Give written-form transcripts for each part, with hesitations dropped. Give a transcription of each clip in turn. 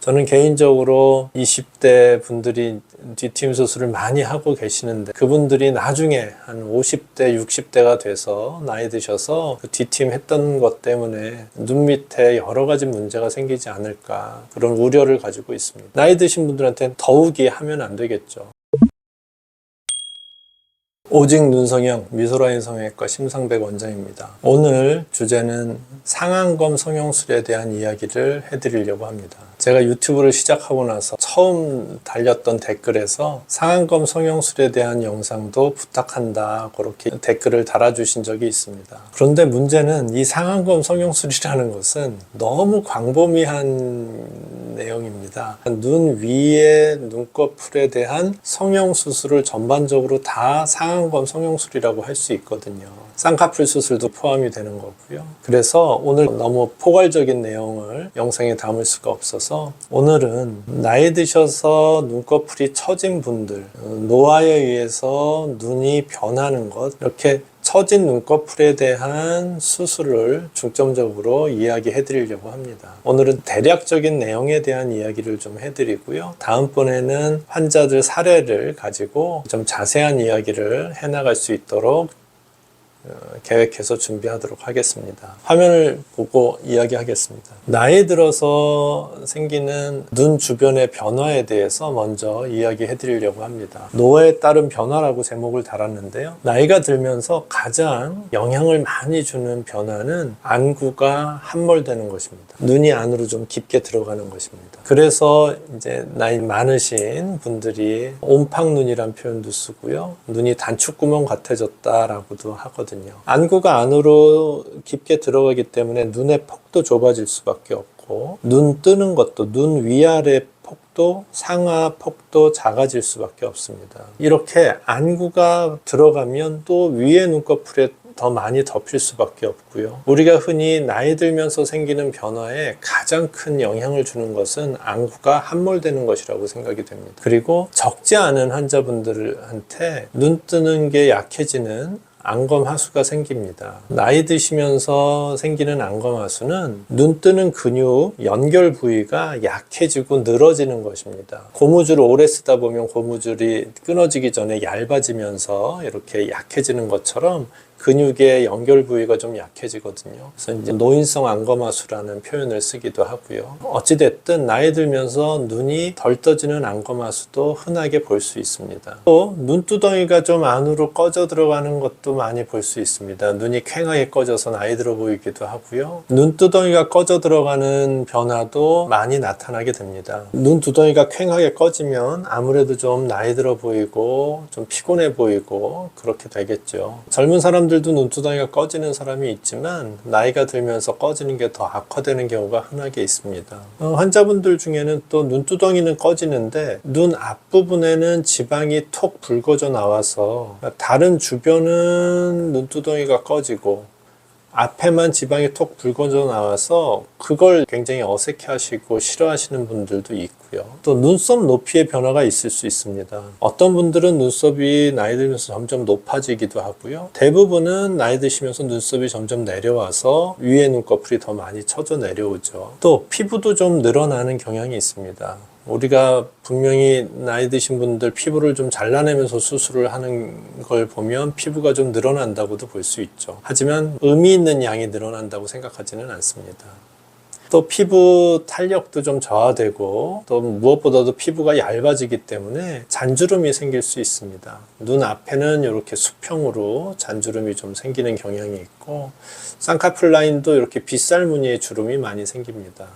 저는 개인적으로 20대 분들이 뒤트임 수술을 많이 하고 계시는데 그분들이 나중에 한 50대, 60대가 돼서 나이 드셔서 그 뒤트임 했던 것 때문에 눈 밑에 여러 가지 문제가 생기지 않을까 그런 우려를 가지고 있습니다. 나이 드신 분들한테는 더욱이 하면 안 되겠죠. 오직 눈성형 미소라인 성형외과 심상백 원장입니다. 오늘 주제는 상안검 성형술에 대한 이야기를 해드리려고 합니다. 제가 유튜브를 시작하고 나서 처음 달렸던 댓글에서 상안검 성형술에 대한 영상도 부탁한다 그렇게 댓글을 달아주신 적이 있습니다. 그런데 문제는 이 상안검 성형술이라는 것은 너무 광범위한 내용입니다. 눈 위에 눈꺼풀에 대한 성형수술을 전반적으로 다 상안검 성형술이라고 할 수 있거든요. 쌍꺼풀 수술도 포함이 되는 거고요. 그래서 오늘 너무 포괄적인 내용을 영상에 담을 수가 없어서 오늘은 나이 드셔서 눈꺼풀이 처진 분들, 노화에 의해서 눈이 변하는 것, 이렇게 처진 눈꺼풀에 대한 수술을 중점적으로 이야기해 드리려고 합니다. 오늘은 대략적인 내용에 대한 이야기를 좀 해드리고요. 다음번에는 환자들 사례를 가지고 좀 자세한 이야기를 해나갈 수 있도록 계획해서 준비하도록 하겠습니다. 화면을 보고 이야기하겠습니다. 나이 들어서 생기는 눈 주변의 변화에 대해서 먼저 이야기해 드리려고 합니다. 노화에 따른 변화라고 제목을 달았는데요. 나이가 들면서 가장 영향을 많이 주는 변화는 안구가 함몰되는 것입니다. 눈이 안으로 좀 깊게 들어가는 것입니다. 그래서 이제 나이 많으신 분들이 옴팡눈이란 표현도 쓰고요. 눈이 단추구멍 같아졌다라고도 하거든요. 안구가 안으로 깊게 들어가기 때문에 눈의 폭도 좁아질 수밖에 없고 눈 뜨는 것도 눈 위아래 폭도 상하 폭도 작아질 수밖에 없습니다. 이렇게 안구가 들어가면 또 위에 눈꺼풀에 더 많이 덮일 수밖에 없고요. 우리가 흔히 나이 들면서 생기는 변화에 가장 큰 영향을 주는 것은 안구가 함몰되는 것이라고 생각이 됩니다. 그리고 적지 않은 환자분들한테 눈 뜨는 게 약해지는 안검하수가 생깁니다. 나이 드시면서 생기는 안검하수는 눈 뜨는 근육 연결 부위가 약해지고 늘어지는 것입니다. 고무줄을 오래 쓰다 보면 고무줄이 끊어지기 전에 얇아지면서 이렇게 약해지는 것처럼 근육의 연결 부위가 좀 약해지거든요. 그래서 이제 노인성 안검하수라는 표현을 쓰기도 하고요. 어찌됐든 나이 들면서 눈이 덜 떠지는 안검하수도 흔하게 볼 수 있습니다. 또 눈두덩이가 좀 안으로 꺼져 들어가는 것도 많이 볼 수 있습니다. 눈이 퀭하게 꺼져서 나이 들어 보이기도 하고요. 눈두덩이가 꺼져 들어가는 변화도 많이 나타나게 됩니다. 눈두덩이가 퀭하게 꺼지면 아무래도 좀 나이 들어 보이고 좀 피곤해 보이고 그렇게 되겠죠. 젊은 사람들도 눈두덩이가 꺼지는 사람이 있지만 나이가 들면서 꺼지는 게 더 악화되는 경우가 흔하게 있습니다. 환자분들 중에는 또 눈두덩이는 꺼지는데 눈 앞부분에는 지방이 톡 붉어져 나와서 다른 주변은 눈두덩이가 꺼지고 앞에만 지방이 톡 붉어져 나와서 그걸 굉장히 어색해 하시고 싫어하시는 분들도 있고요. 또 눈썹 높이의 변화가 있을 수 있습니다. 어떤 분들은 눈썹이 나이 들면서 점점 높아지기도 하고요. 대부분은 나이 드시면서 눈썹이 점점 내려와서 위에 눈꺼풀이 더 많이 처져 내려오죠. 또 피부도 좀 늘어나는 경향이 있습니다. 우리가 분명히 나이 드신 분들 피부를 좀 잘라내면서 수술을 하는 걸 보면 피부가 좀 늘어난다고도 볼 수 있죠. 하지만 의미 있는 양이 늘어난다고 생각하지는 않습니다. 또 피부 탄력도 좀 저하되고 또 무엇보다도 피부가 얇아지기 때문에 잔주름이 생길 수 있습니다. 눈 앞에는 이렇게 수평으로 잔주름이 좀 생기는 경향이 있고 쌍꺼풀 라인도 이렇게 빗살 무늬의 주름이 많이 생깁니다.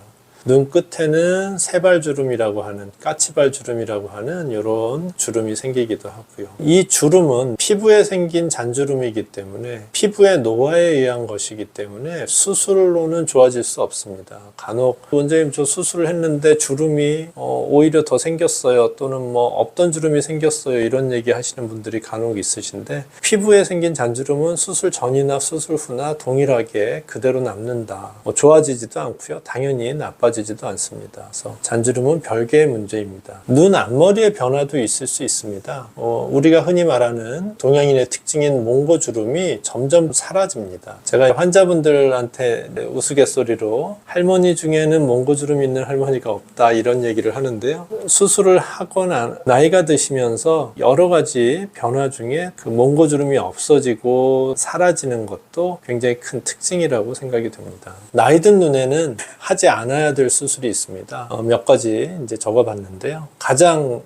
눈 끝에는 세발주름이라고 하는 까치발주름이라고 하는 이런 주름이 생기기도 하고요. 이 주름은 피부에 생긴 잔주름이기 때문에 피부의 노화에 의한 것이기 때문에 수술로는 좋아질 수 없습니다. 간혹 원장님 저 수술을 했는데 주름이 오히려 더 생겼어요 또는 뭐 없던 주름이 생겼어요 이런 얘기 하시는 분들이 간혹 있으신데 피부에 생긴 잔주름은 수술 전이나 수술 후나 동일하게 그대로 남는다. 좋아지지도 않고요. 당연히 나빠지지도 빠지지도 않습니다. 그래서 잔주름은 별개의 문제입니다. 눈 앞머리의 변화도 있을 수 있습니다. 우리가 흔히 말하는 동양인의 특징인 몽고주름이 점점 사라집니다. 제가 환자분들한테 우스갯소리로 할머니 중에는 몽고주름 있는 할머니가 없다 이런 얘기를 하는데요. 수술을 하거나 나이가 드시면서 여러 가지 변화 중에 그 몽고주름이 없어지고 사라지는 것도 굉장히 큰 특징이라고 생각이 됩니다. 나이 든 눈에는 하지 않아야 될 수술이 있습니다. 몇 가지 이제 적어봤는데요. 가장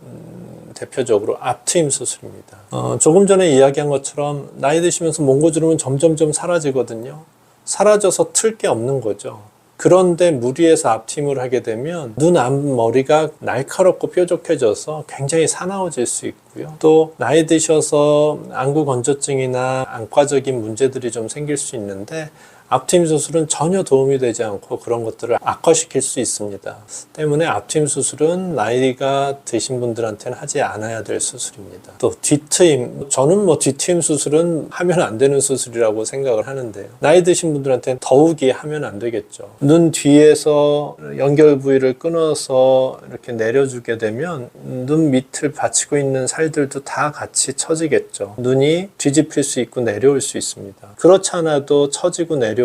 대표적으로 앞트임 수술입니다. 조금 전에 이야기한 것처럼 나이 드시면서 몽고주름은 점점점 사라지거든요. 사라져서 틀 게 없는 거죠. 그런데 무리해서 앞트임을 하게 되면 눈 앞머리가 날카롭고 뾰족해져서 굉장히 사나워질 수 있고요. 또 나이 드셔서 안구 건조증이나 안과적인 문제들이 좀 생길 수 있는데 앞트임 수술은 전혀 도움이 되지 않고 그런 것들을 악화시킬 수 있습니다. 때문에 앞트임 수술은 나이가 드신 분들한테는 하지 않아야 될 수술입니다. 또 뒤트임, 저는 뒤트임 수술은 하면 안 되는 수술이라고 생각을 하는데요. 나이 드신 분들한테는 더욱이 하면 안 되겠죠. 눈 뒤에서 연결 부위를 끊어서 이렇게 내려주게 되면 눈 밑을 받치고 있는 살들도 다 같이 처지겠죠. 눈이 뒤집힐 수 있고 내려올 수 있습니다. 그렇지 않아도 처지고 내려오는데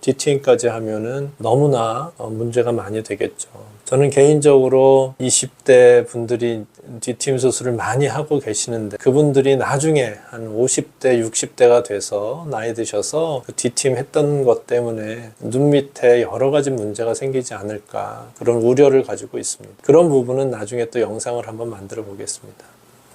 뒤트임까지 하면은 너무나 문제가 많이 되겠죠. 저는 개인적으로 20대 분들이 뒤트임 수술을 많이 하고 계시는데 그분들이 나중에 한 50대, 60대가 돼서 나이 드셔서 그 뒤트임 했던 것 때문에 눈 밑에 여러 가지 문제가 생기지 않을까 그런 우려를 가지고 있습니다. 그런 부분은 나중에 또 영상을 한번 만들어 보겠습니다.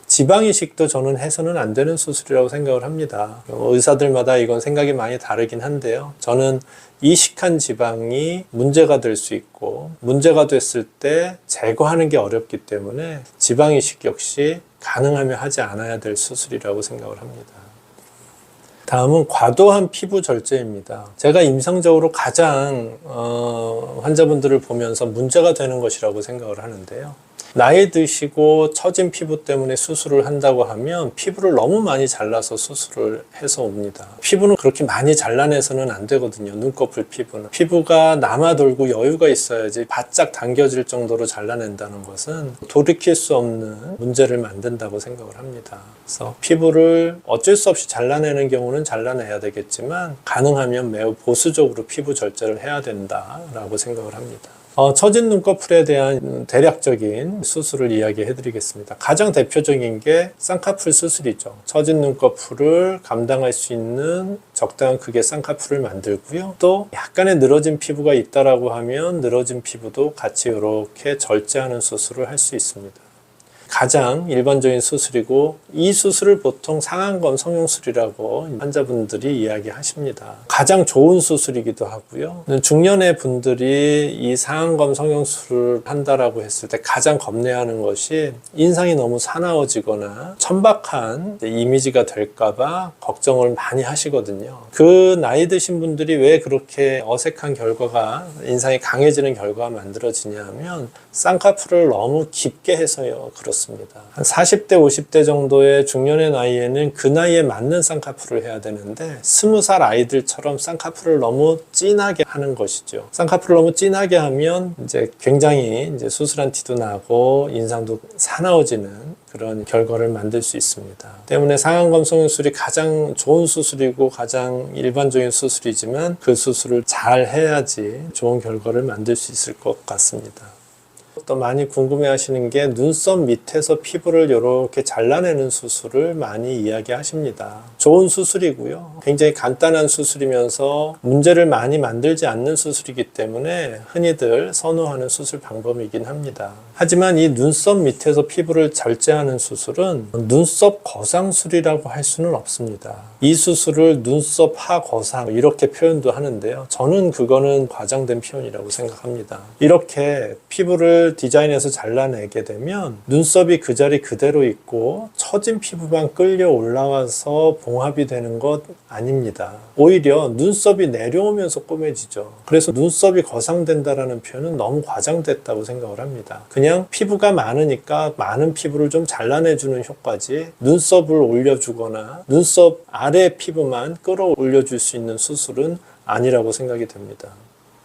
지방이식도 저는 해서는 안 되는 수술이라고 생각을 합니다. 의사들마다 이건 생각이 많이 다르긴 한데요. 저는 이식한 지방이 문제가 될 수 있고 문제가 됐을 때 제거하는 게 어렵기 때문에 지방이식 역시 가능하면 하지 않아야 될 수술이라고 생각을 합니다. 다음은 과도한 피부 절제입니다. 제가 임상적으로 가장 환자분들을 보면서 문제가 되는 것이라고 생각을 하는데요. 나이 드시고 처진 피부 때문에 수술을 한다고 하면 피부를 너무 많이 잘라서 수술을 해서 옵니다. 피부는 그렇게 많이 잘라내서는 안 되거든요. 눈꺼풀 피부는. 피부가 남아돌고 여유가 있어야지 바짝 당겨질 정도로 잘라낸다는 것은 돌이킬 수 없는 문제를 만든다고 생각을 합니다. 그래서 피부를 어쩔 수 없이 잘라내는 경우는 잘라내야 되겠지만 가능하면 매우 보수적으로 피부 절제를 해야 된다라고 생각을 합니다. 처진 눈꺼풀에 대한 대략적인 수술을 이야기해 드리겠습니다. 가장 대표적인 게 쌍꺼풀 수술이죠. 처진 눈꺼풀을 감당할 수 있는 적당한 크기의 쌍꺼풀을 만들고요. 또 약간의 늘어진 피부가 있다라고 하면 늘어진 피부도 같이 이렇게 절제하는 수술을 할 수 있습니다. 가장 일반적인 수술이고 이 수술을 보통 상안검 성형술이라고 환자분들이 이야기하십니다. 가장 좋은 수술이기도 하고요. 중년의 분들이 이 상안검 성형술을 한다라고 했을 때 가장 겁내하는 것이 인상이 너무 사나워지거나 천박한 이미지가 될까봐 걱정을 많이 하시거든요. 그 나이 드신 분들이 왜 그렇게 어색한 결과가 인상이 강해지는 결과가 만들어지냐 하면 쌍꺼풀을 너무 깊게 해서요. 그렇습니다. 한 40대, 50대 정도의 중년의 나이에는 그 나이에 맞는 쌍꺼풀을 해야 되는데 20살 아이들처럼 쌍꺼풀을 너무 진하게 하는 것이죠. 쌍꺼풀을 너무 진하게 하면 이제 굉장히 이제 수술한 티도 나고 인상도 사나워지는 그런 결과를 만들 수 있습니다. 때문에 상안검 성형술이 가장 좋은 수술이고 가장 일반적인 수술이지만 그 수술을 잘 해야지 좋은 결과를 만들 수 있을 것 같습니다. 또 많이 궁금해 하시는 게 눈썹 밑에서 피부를 이렇게 잘라내는 수술을 많이 이야기 하십니다. 좋은 수술이고요. 굉장히 간단한 수술이면서 문제를 많이 만들지 않는 수술이기 때문에 흔히들 선호하는 수술 방법이긴 합니다. 하지만 이 눈썹 밑에서 피부를 절제하는 수술은 눈썹 거상술이라고 할 수는 없습니다. 이 수술을 눈썹 하거상 이렇게 표현도 하는데요. 저는 그거는 과장된 표현이라고 생각합니다. 이렇게 피부를 디자인해서 잘라내게 되면 눈썹이 그 자리 그대로 있고 처진 피부만 끌려 올라와서 봉합이 되는 것 아닙니다. 오히려 눈썹이 내려오면서 꼬매지죠. 그래서 눈썹이 거상된다라는 표현은 너무 과장됐다고 생각을 합니다. 그냥 피부가 많으니까 많은 피부를 좀 잘라내주는 효과지 눈썹을 올려주거나 눈썹 아래 피부만 끌어올려줄 수 있는 수술은 아니라고 생각이 됩니다.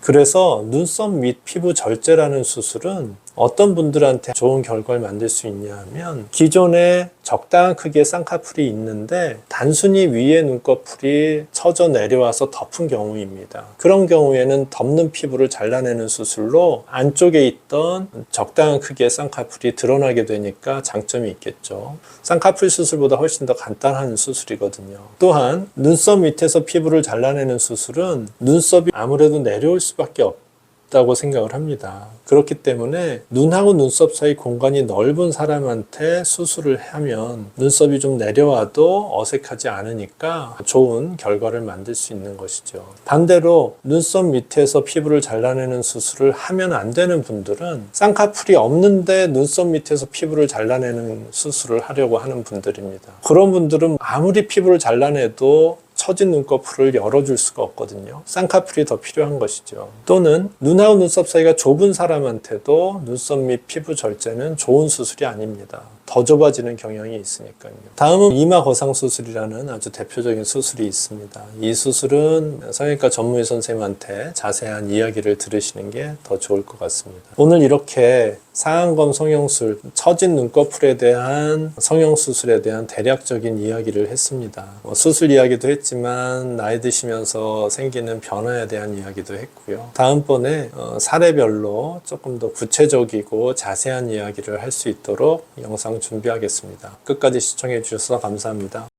그래서 눈썹 및 피부 절제라는 수술은 어떤 분들한테 좋은 결과를 만들 수 있냐 하면 기존에 적당한 크기의 쌍꺼풀이 있는데 단순히 위에 눈꺼풀이 처져 내려와서 덮은 경우입니다. 그런 경우에는 덮는 피부를 잘라내는 수술로 안쪽에 있던 적당한 크기의 쌍꺼풀이 드러나게 되니까 장점이 있겠죠. 쌍꺼풀 수술보다 훨씬 더 간단한 수술이거든요. 또한 눈썹 밑에서 피부를 잘라내는 수술은 눈썹이 아무래도 내려올 수밖에 없다고 생각을 합니다. 그렇기 때문에 눈하고 눈썹 사이 공간이 넓은 사람한테 수술을 하면 눈썹이 좀 내려와도 어색하지 않으니까 좋은 결과를 만들 수 있는 것이죠. 반대로 눈썹 밑에서 피부를 잘라내는 수술을 하면 안 되는 분들은 쌍꺼풀이 없는데 눈썹 밑에서 피부를 잘라내는 수술을 하려고 하는 분들입니다. 그런 분들은 아무리 피부를 잘라내도 처진 눈꺼풀을 열어줄 수가 없거든요. 쌍꺼풀이 더 필요한 것이죠. 또는 눈하고 눈썹 사이가 좁은 사람한테도 눈썹 및 피부 절제는 좋은 수술이 아닙니다. 더 좁아지는 경향이 있으니까요. 다음은 이마 거상 수술이라는 아주 대표적인 수술이 있습니다. 이 수술은 성형외과 전문의 선생님한테 자세한 이야기를 들으시는 게 더 좋을 것 같습니다. 오늘 이렇게 상안검 성형술, 처진 눈꺼풀에 대한 성형수술에 대한 대략적인 이야기를 했습니다. 수술 이야기도 했지만 나이 드시면서 생기는 변화에 대한 이야기도 했고요. 다음번에 사례별로 조금 더 구체적이고 자세한 이야기를 할 수 있도록 영상 준비하겠습니다. 끝까지 시청해 주셔서 감사합니다.